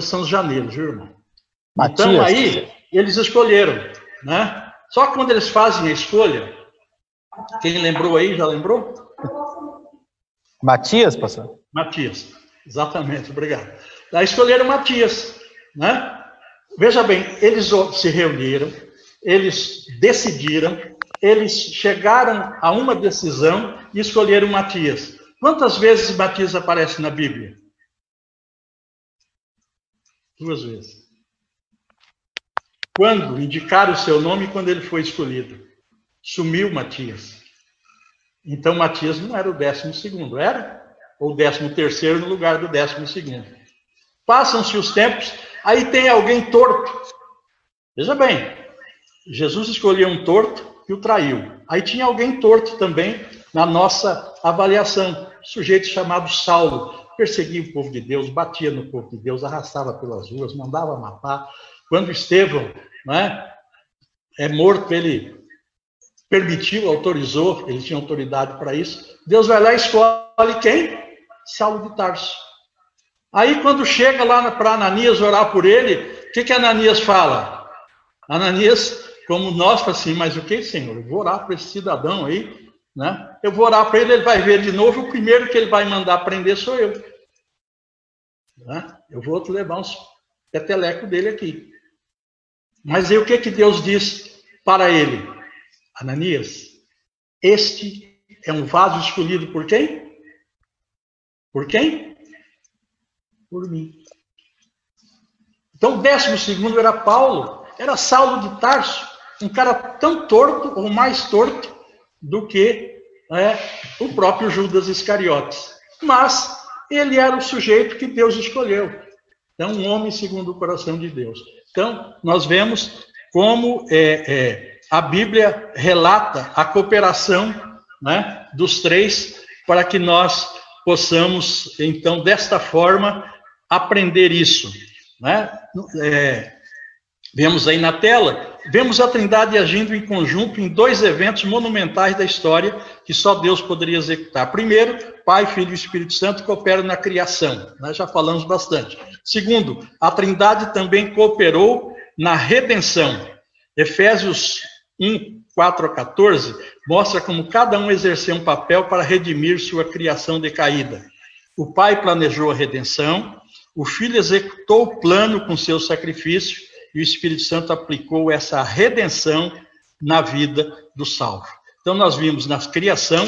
São os janeiros, viu, irmão? Matias. Então aí eles escolheram, né? Só que quando eles fazem a escolha, quem lembrou aí, já lembrou? Matias, pastor? Matias, exatamente, obrigado. Aí escolheram Matias, né? Veja bem, eles se reuniram, eles decidiram, eles chegaram a uma decisão e escolheram Matias. Quantas vezes Matias aparece na Bíblia? 2 vezes. Quando indicaram o seu nome, quando ele foi escolhido. Sumiu Matias. Então Matias não era o 12º, era? Ou 13º no lugar do 12º. Passam-se os tempos, aí tem alguém torto. Veja bem, Jesus escolheu um torto e o traiu. Aí tinha alguém torto também na nossa avaliação. Um sujeito chamado Saulo. Perseguia o povo de Deus, batia no povo de Deus, arrastava pelas ruas, mandava matar. Quando Estevão, né, é morto, ele permitiu, autorizou, ele tinha autoridade para isso. Deus vai lá e escolhe quem? Saulo de Tarso. Aí quando chega lá para Ananias orar por ele, o que Ananias fala? Ananias, como nós, fala assim, mas o que, Senhor? Eu vou orar para esse cidadão aí, né? Eu vou orar para ele, ele vai ver de novo, o primeiro que ele vai mandar prender sou eu. Né? Eu vou levar uns petelecos dele aqui. Mas aí o que Deus diz para ele? Ananias, este é um vaso escolhido por quem? Por quem? Por mim. Então, o 12º era Paulo, era Saulo de Tarso, um cara tão torto ou mais torto do que o próprio Judas Iscariotes. Mas ele era o sujeito que Deus escolheu. Então, um homem segundo o coração de Deus. Então, nós vemos como a Bíblia relata a cooperação, né, dos três, para que nós possamos, então, desta forma, aprender isso. Né? Vemos aí na tela, vemos a Trindade agindo em conjunto em 2 eventos monumentais da história que só Deus poderia executar. Primeiro, Pai, Filho e Espírito Santo cooperam na criação. Nós já falamos bastante. Segundo, a Trindade também cooperou na redenção. Efésios 1, 4 a 14, mostra como cada um exerceu um papel para redimir sua criação decaída. O Pai planejou a redenção, o Filho executou o plano com seu sacrifício e o Espírito Santo aplicou essa redenção na vida do salvo. Então, nós vimos na criação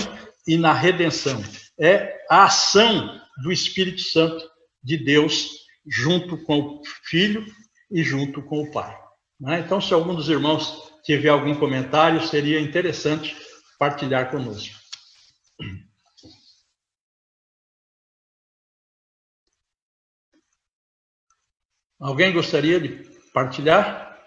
e na redenção. É a ação do Espírito Santo de Deus junto com o Filho e junto com o Pai. Então, se algum dos irmãos tiver algum comentário, seria interessante partilhar conosco. Alguém gostaria de partilhar?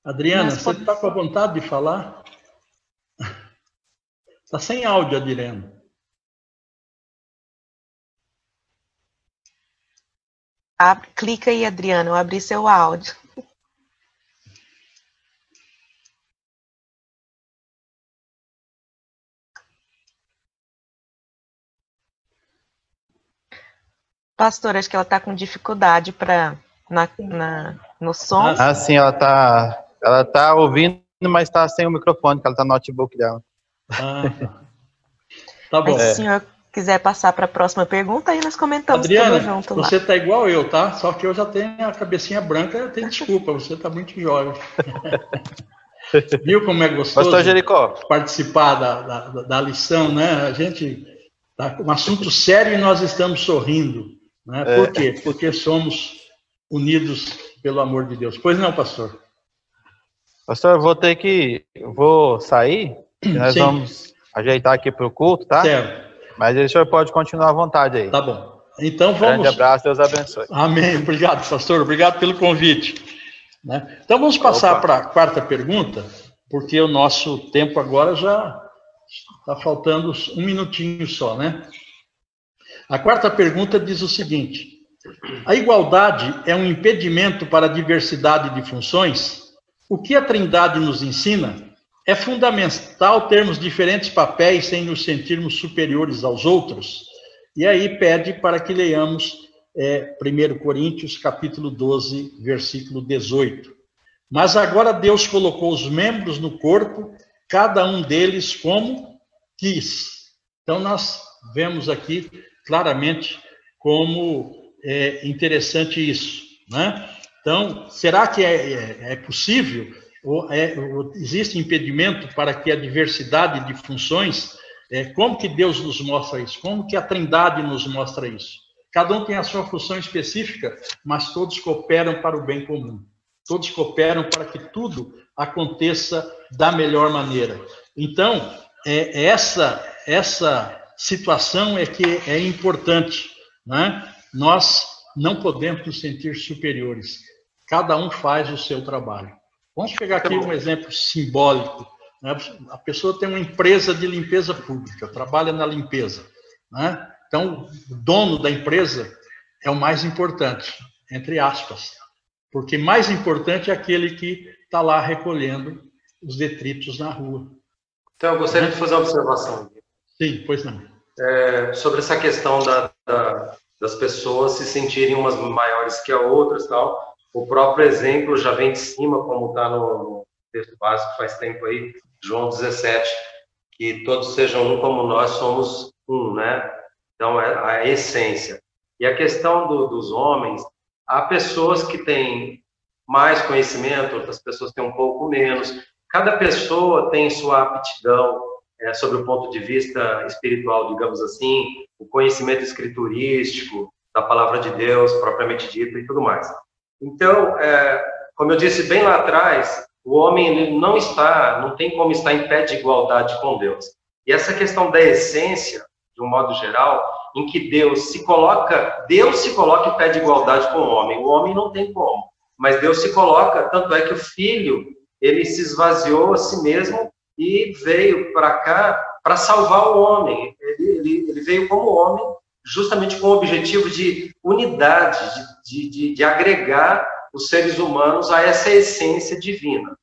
Adriana, você está com a vontade de falar? Está sem áudio, Adriana. Clica aí, Adriana, eu abri seu áudio. Pastor, acho que ela está com dificuldade no som. Ah, sim, ela tá ouvindo, mas está sem o microfone, que ela está no notebook dela. Tá bom. Mas se o senhor quiser passar para a próxima pergunta, aí nós comentamos Adriana, tudo junto lá. você tá igual eu, tá? Só que eu já tenho a cabecinha branca, eu tenho desculpa, você tá muito jovem. Viu como é gostoso participar da lição, né? A gente tá com um assunto sério e nós estamos sorrindo, né? Por quê? Porque somos unidos pelo amor de Deus. Pois não, pastor? Pastor, eu vou sair, e nós vamos ajeitar aqui para o culto, tá? Certo. Mas o senhor pode continuar à vontade aí. Tá bom. Então vamos... Grande abraço, Deus abençoe. Amém. Obrigado, pastor. Obrigado pelo convite. Né? Então vamos passar para a quarta pergunta, porque o nosso tempo agora já está faltando um minutinho só, né? A quarta pergunta diz o seguinte: a igualdade é um impedimento para a diversidade de funções? O que a Trindade nos ensina? É fundamental termos diferentes papéis sem nos sentirmos superiores aos outros? E aí pede para que leiamos 1 Coríntios, capítulo 12, versículo 18. Mas agora Deus colocou os membros no corpo, cada um deles como quis. Então nós vemos aqui claramente como é interessante isso, né? Então, será que é possível, ou existe impedimento para que a diversidade de funções, como que Deus nos mostra isso? Como que a Trindade nos mostra isso? Cada um tem a sua função específica, mas todos cooperam para o bem comum. Todos cooperam para que tudo aconteça da melhor maneira. Então, essa situação é que é importante, né? Nós não podemos nos sentir superiores. Cada um faz o seu trabalho. Vamos pegar aqui um exemplo simbólico, né? A pessoa tem uma empresa de limpeza pública, trabalha na limpeza, né? Então, o dono da empresa é o mais importante, entre aspas, porque mais importante é aquele que está lá recolhendo os detritos na rua. Então, eu gostaria de fazer uma observação. Sim, pois não. Sobre essa questão das pessoas se sentirem umas maiores que as outras, tal. O próprio exemplo já vem de cima, como está no texto básico faz tempo aí, João 17, que todos sejam um como nós somos um, né? Então, é a essência. E a questão dos homens, há pessoas que têm mais conhecimento, outras pessoas têm um pouco menos. Cada pessoa tem sua aptidão sobre o ponto de vista espiritual, digamos assim, o conhecimento escriturístico da palavra de Deus, propriamente dita, e tudo mais. Então, como eu disse bem lá atrás, o homem ele não tem como estar em pé de igualdade com Deus. E essa questão da essência, de um modo geral, em que Deus se coloca em pé de igualdade com o homem não tem como, mas Deus se coloca, tanto é que o Filho, ele se esvaziou a si mesmo e veio para cá para salvar o homem. Ele veio como homem, justamente com o objetivo de unidade, de agregar os seres humanos a essa essência divina.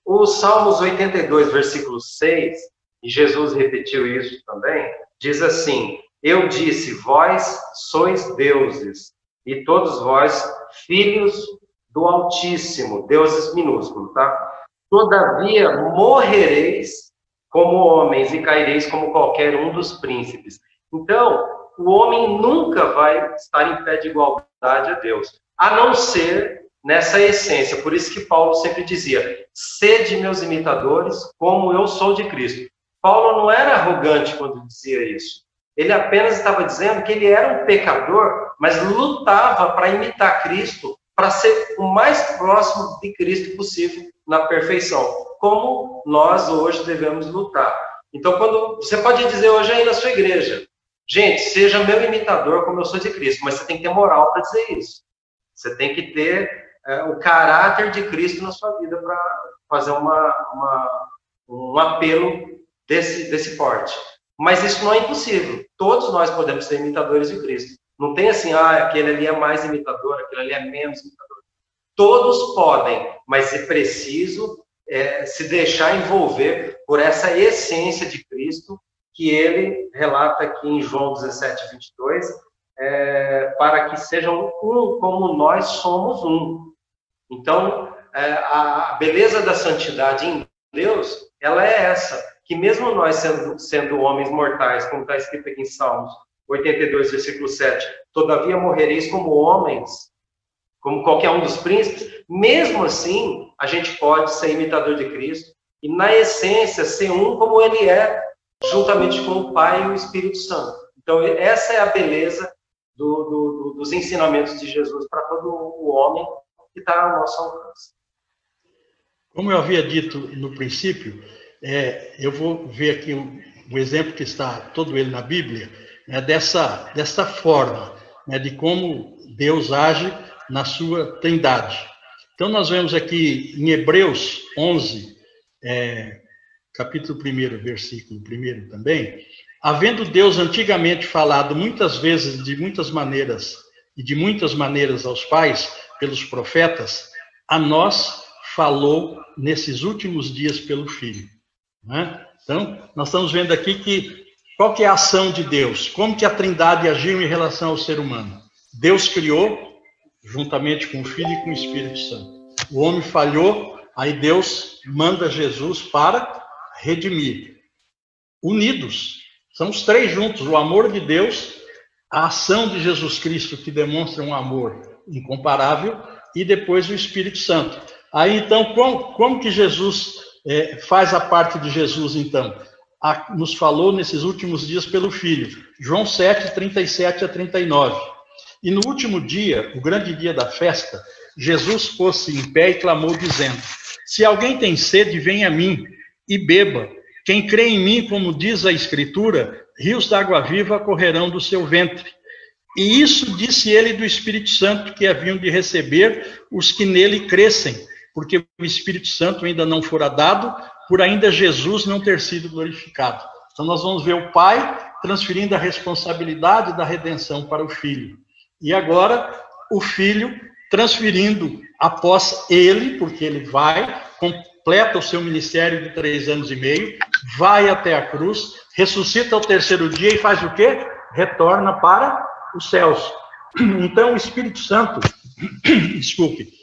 O Salmos 82, versículo 6, e Jesus repetiu isso também, diz assim: eu disse, vós sois deuses, e todos vós filhos do Altíssimo, deuses minúsculos, tá? Todavia morrereis como homens e caireis como qualquer um dos príncipes. Então, o homem nunca vai estar em pé de igualdade a Deus, a não ser nessa essência. Por isso que Paulo sempre dizia, sede meus imitadores, como eu sou de Cristo. Paulo não era arrogante quando dizia isso. Ele apenas estava dizendo que ele era um pecador, mas lutava para imitar Cristo, para ser o mais próximo de Cristo possível na perfeição, como nós hoje devemos lutar. Então, quando você pode dizer hoje aí na sua igreja, gente, seja meu imitador como eu sou de Cristo, mas você tem que ter moral para dizer isso. Você tem que ter o caráter de Cristo na sua vida para fazer um apelo desse porte. Mas isso não é impossível. Todos nós podemos ser imitadores de Cristo. Não tem assim, aquele ali é mais imitador, aquele ali é menos imitador. Todos podem, mas é preciso se deixar envolver por essa essência de Cristo, que ele relata aqui em João 17, 22, para que sejam um como nós somos um. Então, a beleza da santidade em Deus, ela é essa, que mesmo nós sendo homens mortais, como está escrito aqui em Salmos 82, versículo 7, todavia morrereis como homens, como qualquer um dos príncipes, mesmo assim, a gente pode ser imitador de Cristo e, na essência, ser um como ele é, juntamente com o Pai e o Espírito Santo. Então, essa é a beleza dos ensinamentos de Jesus para todo o homem que está ao nosso alcance. Como eu havia dito no princípio, eu vou ver aqui o exemplo que está todo ele na Bíblia, dessa forma, de como Deus age na sua trindade. Então, nós vemos aqui em Hebreus 11, capítulo 1, versículo 1 também, havendo Deus antigamente falado muitas vezes, de muitas maneiras, e de muitas maneiras aos pais, pelos profetas, a nós falou nesses últimos dias pelo Filho. Então, nós estamos vendo aqui qual que é a ação de Deus, como que a Trindade agiu em relação ao ser humano. Deus criou, juntamente com o Filho e com o Espírito Santo. O homem falhou, aí Deus manda Jesus para redimir. Unidos, são os três juntos, o amor de Deus, a ação de Jesus Cristo, que demonstra um amor incomparável, e depois o Espírito Santo. Aí, então, como que Jesus faz a parte de Jesus, então? Nos falou nesses últimos dias pelo Filho. João 7, 37 a 39. E no último dia, o grande dia da festa, Jesus pôs-se em pé e clamou, dizendo, se alguém tem sede, venha a mim e beba. Quem crê em mim, como diz a Escritura, rios d'água viva correrão do seu ventre. E isso disse ele do Espírito Santo, que haviam de receber os que nele crescem, porque o Espírito Santo ainda não fora dado, por ainda Jesus não ter sido glorificado. Então nós vamos ver o Pai transferindo a responsabilidade da redenção para o Filho. E agora o Filho transferindo após ele, porque ele vai, completa o seu ministério de 3 anos e meio, vai até a cruz, ressuscita ao terceiro dia e faz o quê? Retorna para os céus. Então o Espírito Santo,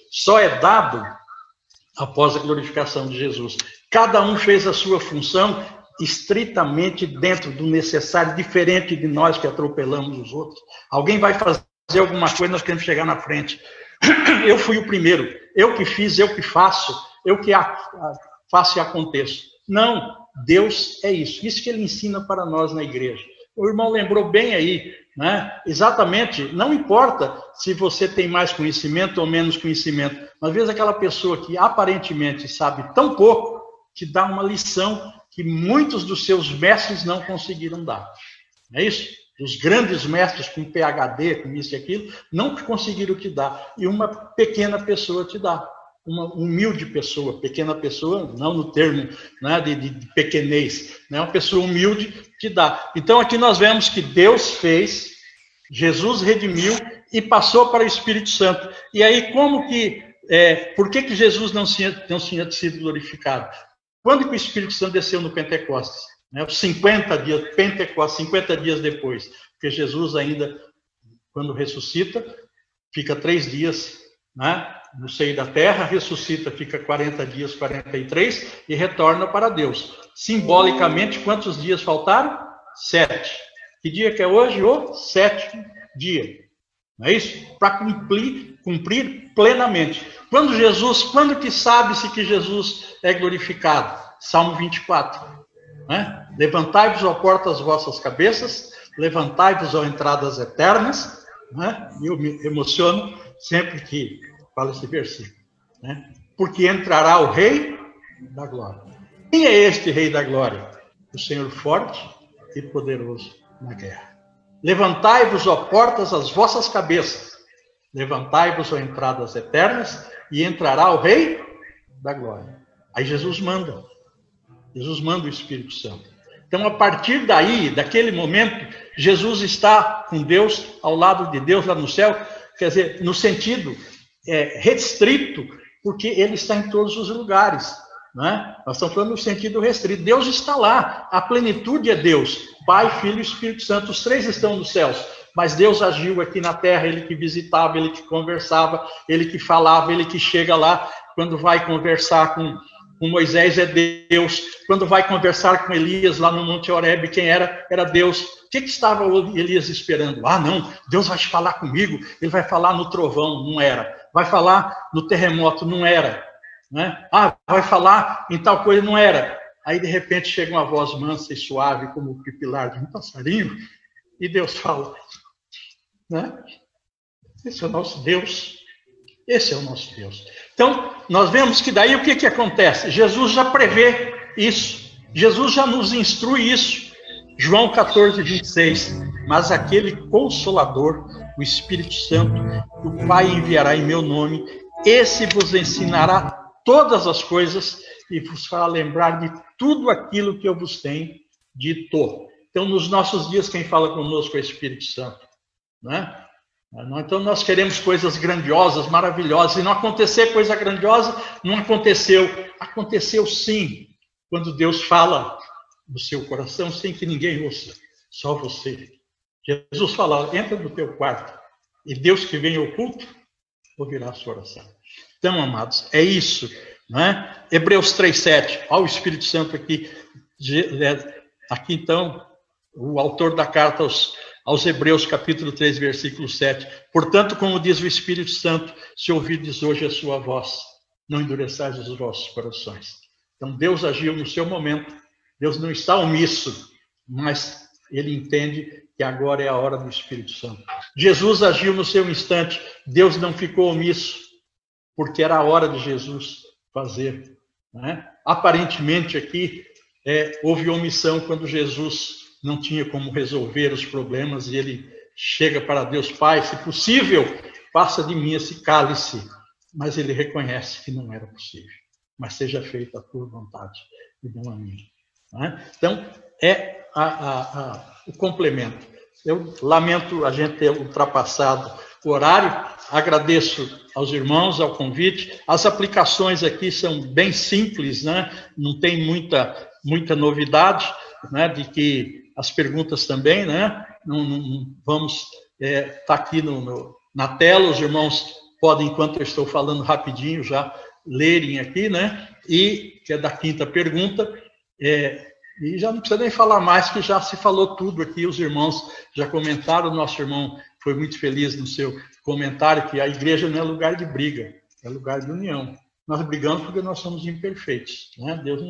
só é dado após a glorificação de Jesus. Cada um fez a sua função estritamente dentro do necessário, diferente de nós que atropelamos os outros. Alguém vai fazer alguma coisa, nós queremos chegar na frente. eu fui o primeiro, eu que fiz, eu que faço, eu que faço e aconteço. Não, Deus é isso que ele ensina para nós na igreja. O irmão lembrou bem aí, né? Exatamente, não importa se você tem mais conhecimento ou menos conhecimento, mas às vezes aquela pessoa que aparentemente sabe tão pouco, te dá uma lição que muitos dos seus mestres não conseguiram dar. Não é isso? Os grandes mestres com PhD, com isso e aquilo, não conseguiram te dar. E uma pequena pessoa te dá. Uma humilde pessoa, pequena pessoa, não no termo, né, de pequenez, né, uma pessoa humilde te dá. Então aqui nós vemos que Deus fez, Jesus redimiu e passou para o Espírito Santo. E aí como que, por que Jesus não tinha sido glorificado? Quando que o Espírito Santo desceu no Pentecostes? Né, os 50 dias, Pentecostes, 50 dias depois, porque Jesus ainda, quando ressuscita, fica 3 dias, né, no seio da terra, ressuscita, fica 40 dias, 43, e retorna para Deus. Simbolicamente, quantos dias faltaram? 7. Que dia que é hoje? O 7º dia. Não é isso? Para cumprir plenamente. Quando que sabe-se que Jesus é glorificado? Salmo 24. Né? Levantai-vos, ó portas, vossas cabeças, levantai-vos, ó entradas eternas. Né? Eu me emociono sempre que falo esse versículo. Né? Porque entrará o Rei da Glória. Quem é este Rei da Glória? O Senhor forte e poderoso na guerra. Levantai-vos, ó portas, as vossas cabeças. Levantai-vos, ó entradas eternas, e entrará o Rei da Glória. Aí Jesus manda. Jesus manda o Espírito Santo. Então, a partir daí, daquele momento, Jesus está com Deus, ao lado de Deus, lá no céu, quer dizer, no sentido restrito, porque ele está em todos os lugares. Né? Nós estamos falando no sentido restrito. Deus está lá, a plenitude é Deus, Pai, Filho e Espírito Santo, os 3 estão nos céus, mas Deus agiu aqui na terra, ele que visitava, ele que conversava, ele que falava, ele que chega lá, quando vai conversar com Moisés é Deus, quando vai conversar com Elias lá no Monte Horebe, quem era? Era Deus. O que estava Elias esperando? Ah, não, Deus vai falar comigo, ele vai falar no trovão, não era. Vai falar no terremoto, não era. Né? Ah, vai falar em tal coisa, não era. Aí, de repente, chega uma voz mansa e suave, como o pipilar de um passarinho, e Deus fala. Né? Esse é o nosso Deus. Esse é o nosso Deus. Então, nós vemos que daí o que acontece? Jesus já prevê isso. Jesus já nos instrui isso. João 14, 26. Mas aquele Consolador, o Espírito Santo, que o Pai enviará em meu nome, esse vos ensinará todas as coisas e vos fará lembrar de tudo aquilo que eu vos tenho dito. Então, nos nossos dias, quem fala conosco é o Espírito Santo. Né? Então, nós queremos coisas grandiosas, maravilhosas, e não acontecer coisa grandiosa, não aconteceu. Aconteceu sim, quando Deus fala no seu coração, sem que ninguém ouça, só você. Jesus fala, entra no teu quarto, e Deus que vem oculto, ouvirá a sua oração. Então, amados, é isso. Né? Hebreus 3,7, olha o Espírito Santo aqui. Aqui, então, o autor da carta aos Hebreus, capítulo 3, versículo 7. Portanto, como diz o Espírito Santo, se ouvirdes hoje a sua voz, não endureçais os vossos corações. Então, Deus agiu no seu momento. Deus não está omisso, mas ele entende que agora é a hora do Espírito Santo. Jesus agiu no seu instante. Deus não ficou omisso, porque era a hora de Jesus fazer. Né? Aparentemente, aqui, houve omissão quando Jesus não tinha como resolver os problemas, e ele chega para Deus, Pai, se possível, passa de mim esse cálice. Mas ele reconhece que não era possível. Mas seja feita a tua vontade, e não a minha. Né? Então, é o complemento. Eu lamento a gente ter ultrapassado o horário, agradeço aos irmãos, ao convite. As aplicações aqui são bem simples, né? Não tem muita novidade, né? De que as perguntas também, né? Não vamos tá aqui na tela, os irmãos podem, enquanto eu estou falando rapidinho, já lerem aqui, né? E que é da 5ª pergunta, E já não precisa nem falar mais, que já se falou tudo aqui, os irmãos já comentaram, o nosso irmão foi muito feliz no seu comentário, que a igreja não é lugar de briga, é lugar de união. Nós brigamos porque nós somos imperfeitos, né? Deus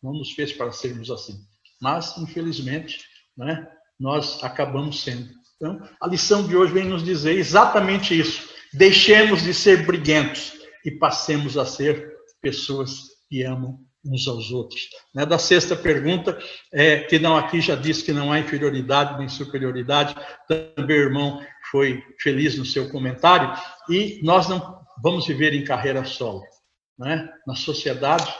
não nos fez para sermos assim. Mas, infelizmente, né, nós acabamos sendo. Então, a lição de hoje vem nos dizer exatamente isso. Deixemos de ser briguentos e passemos a ser pessoas que amam uns aos outros. Né? Da sexta pergunta, que não aqui já disse que não há inferioridade nem superioridade, também o irmão foi feliz no seu comentário, e nós não vamos viver em carreira solo. Né? Na sociedade,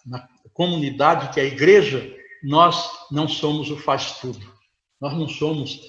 na comunidade, que é a igreja, nós não somos o faz-tudo. Nós não somos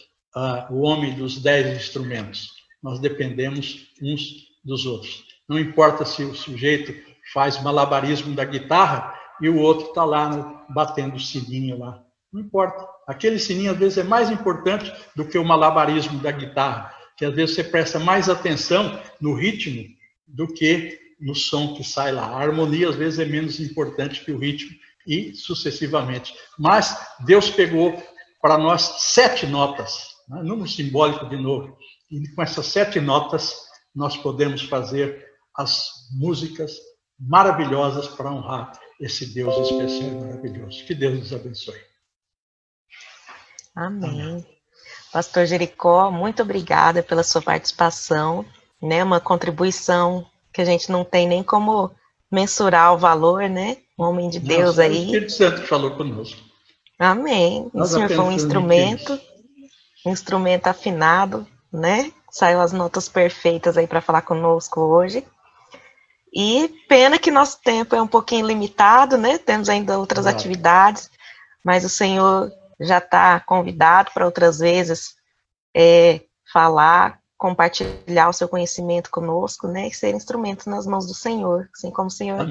o homem dos 10 instrumentos. Nós dependemos uns dos outros. Não importa se o sujeito faz malabarismo da guitarra e o outro está lá batendo o sininho lá. Não importa. Aquele sininho, às vezes, é mais importante do que o malabarismo da guitarra, que às vezes você presta mais atenção no ritmo do que no som que sai lá. A harmonia, às vezes, é menos importante que o ritmo, e sucessivamente. Mas Deus pegou para nós 7 notas, né? Número simbólico de novo. E com essas 7 notas, nós podemos fazer as músicas maravilhosas para honrar esse Deus especial e maravilhoso. Que Deus nos abençoe. Amém. Pastor Jericó, muito obrigada pela sua participação, né? Uma contribuição que a gente não tem nem como mensurar o valor, né? Um homem de Deus aí. O Espírito Santo que falou conosco. Amém. O Senhor foi um instrumento afinado, né? Saiu as notas perfeitas aí para falar conosco hoje. E pena que nosso tempo é um pouquinho limitado, né? Temos ainda outras atividades, mas o Senhor já está convidado para outras vezes falar, compartilhar o seu conhecimento conosco, né? E ser instrumento nas mãos do Senhor, assim como o Senhor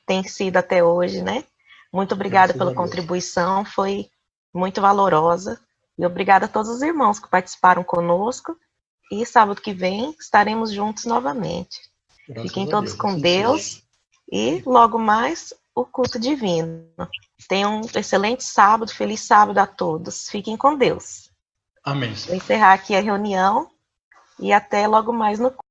tem sido até hoje, né? Muito obrigada pela contribuição, foi muito valorosa. E obrigada a todos os irmãos que participaram conosco. E sábado que vem estaremos juntos novamente. Fiquem todos com Deus e logo mais o culto divino. Tenham um excelente sábado, feliz sábado a todos. Fiquem com Deus. Amém. Vou encerrar aqui a reunião e até logo mais no culto.